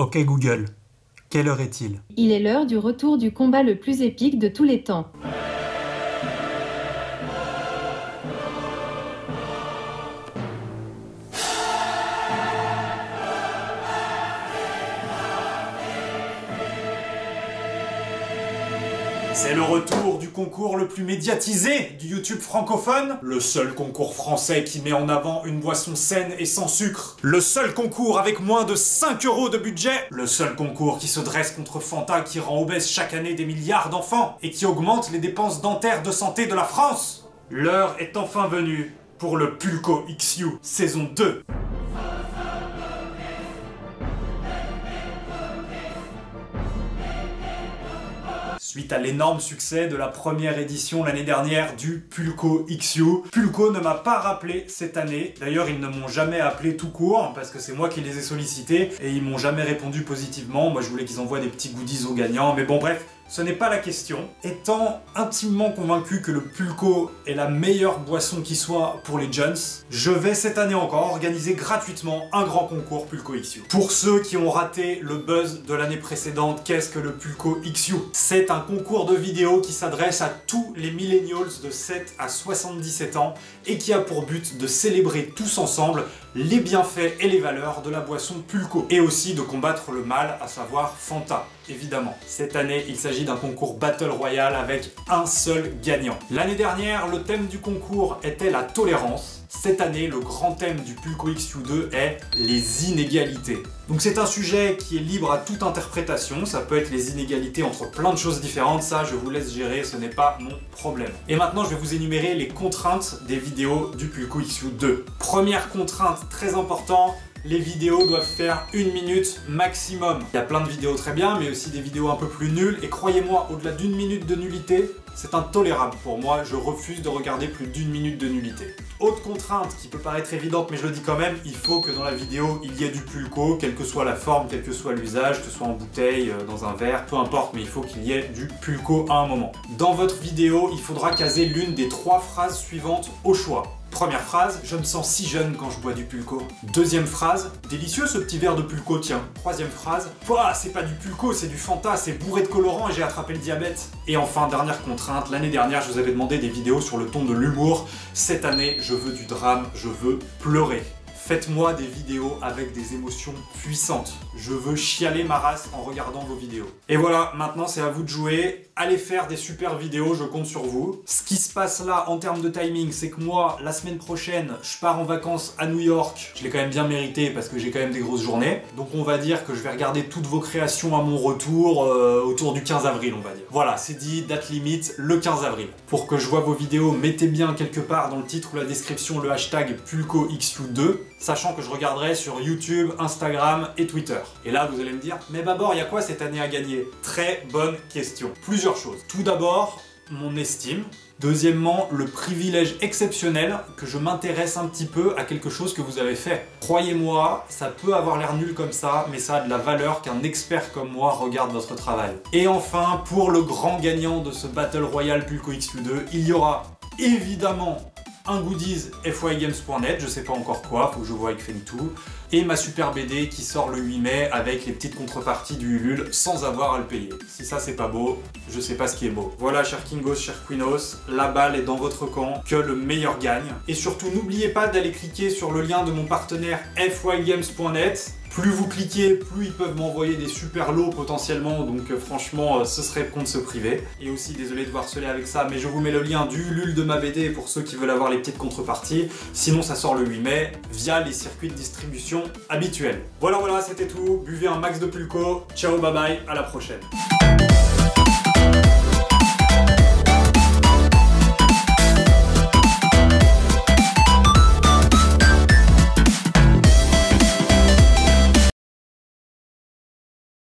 Ok Google, quelle heure est-il? Il est l'heure du retour du combat le plus épique de tous les temps. C'est le retour du concours le plus médiatisé du YouTube francophone, le seul concours français qui met en avant une boisson saine et sans sucre, le seul concours avec moins de 5 € de budget, le seul concours qui se dresse contre Fanta qui rend obèse chaque année des milliards d'enfants et qui augmente les dépenses dentaires de santé de la France. L'heure est enfin venue pour le Pulco XU saison 2. Suite à l'énorme succès de la première édition l'année dernière du Pulco XU, Pulco ne m'a pas rappelé cette année. D'ailleurs, ils ne m'ont jamais appelé tout court, parce que c'est moi qui les ai sollicités, et ils m'ont jamais répondu positivement. Moi, je voulais qu'ils envoient des petits goodies aux gagnants, mais bon, bref. Ce n'est pas la question. Étant intimement convaincu que le Pulco est la meilleure boisson qui soit pour les jeunes, je vais cette année encore organiser gratuitement un grand concours Pulco XU. Pour ceux qui ont raté le buzz de l'année précédente, qu'est-ce que le Pulco XU? C'est un concours de vidéos qui s'adresse à tous les millennials de 7 à 77 ans et qui a pour but de célébrer tous ensemble les bienfaits et les valeurs de la boisson Pulco et aussi de combattre le mal, à savoir Fanta. Évidemment. Cette année, il s'agit d'un concours Battle Royale avec un seul gagnant. L'année dernière, le thème du concours était la tolérance. Cette année, le grand thème du Pulco XU2 est les inégalités. Donc c'est un sujet qui est libre à toute interprétation, ça peut être les inégalités entre plein de choses différentes, ça je vous laisse gérer, ce n'est pas mon problème. Et maintenant je vais vous énumérer les contraintes des vidéos du Pulco XU2. Première contrainte très importante, les vidéos doivent faire 1 minute maximum. Il y a plein de vidéos très bien, mais aussi des vidéos un peu plus nulles. Et croyez-moi, au-delà d'1 minute de nullité, c'est intolérable pour moi. Je refuse de regarder plus d'1 minute de nullité. Autre contrainte qui peut paraître évidente, mais je le dis quand même, il faut que dans la vidéo, il y ait du Pulco, quelle que soit la forme, quel que soit l'usage, que ce soit en bouteille, dans un verre, peu importe, mais il faut qu'il y ait du Pulco à un moment. Dans votre vidéo, il faudra caser l'une des 3 phrases suivantes au choix. Première phrase, je me sens si jeune quand je bois du Pulco. Deuxième phrase, délicieux ce petit verre de Pulco, tiens. Troisième phrase, ouah, c'est pas du Pulco, c'est du Fanta, c'est bourré de colorants et j'ai attrapé le diabète. Et enfin, dernière contrainte, l'année dernière, je vous avais demandé des vidéos sur le ton de l'humour. Cette année, je veux du drame, je veux pleurer. Faites-moi des vidéos avec des émotions puissantes. Je veux chialer ma race en regardant vos vidéos. Et voilà, maintenant c'est à vous de jouer. Allez faire des super vidéos, je compte sur vous. Ce qui se passe là en termes de timing, c'est que moi, la semaine prochaine, je pars en vacances à New York. Je l'ai quand même bien mérité parce que j'ai quand même des grosses journées. Donc on va dire que je vais regarder toutes vos créations à mon retour autour du 15 avril, on va dire. Voilà, c'est dit, date limite, le 15 avril. Pour que je vois vos vidéos, mettez bien quelque part dans le titre ou la description le hashtag PulcoXU2. Sachant que je regarderai sur YouTube, Instagram et Twitter. Et là, vous allez me dire, mais Babor, il y a quoi cette année à gagner? Très bonne question. Plusieurs choses. Tout d'abord, mon estime. Deuxièmement, le privilège exceptionnel que je m'intéresse un petit peu à quelque chose que vous avez fait. Croyez-moi, ça peut avoir l'air nul comme ça, mais ça a de la valeur qu'un expert comme moi regarde votre travail. Et enfin, pour le grand gagnant de ce Battle Royale Pulco XU2, il y aura évidemment un goodies FYGames.net, je sais pas encore quoi, faut que je vois avec Fenitou, et ma super BD qui sort le 8 mai avec les petites contreparties du Ulule sans avoir à le payer. Si ça c'est pas beau, je sais pas ce qui est beau. Voilà, chers Kingos, chers Queenos, la balle est dans votre camp, que le meilleur gagne. Et surtout, n'oubliez pas d'aller cliquer sur le lien de mon partenaire FYGames.net. Plus vous cliquez, plus ils peuvent m'envoyer des super lots potentiellement, donc franchement, ce serait con de se priver. Et aussi, désolé de vous harceler avec ça, mais je vous mets le lien du Ulule de ma BD pour ceux qui veulent avoir les petites contreparties. Sinon, ça sort le 8 mai via les circuits de distribution habituels. Voilà, c'était tout. Buvez un max de Pulco. Ciao, bye bye, à la prochaine.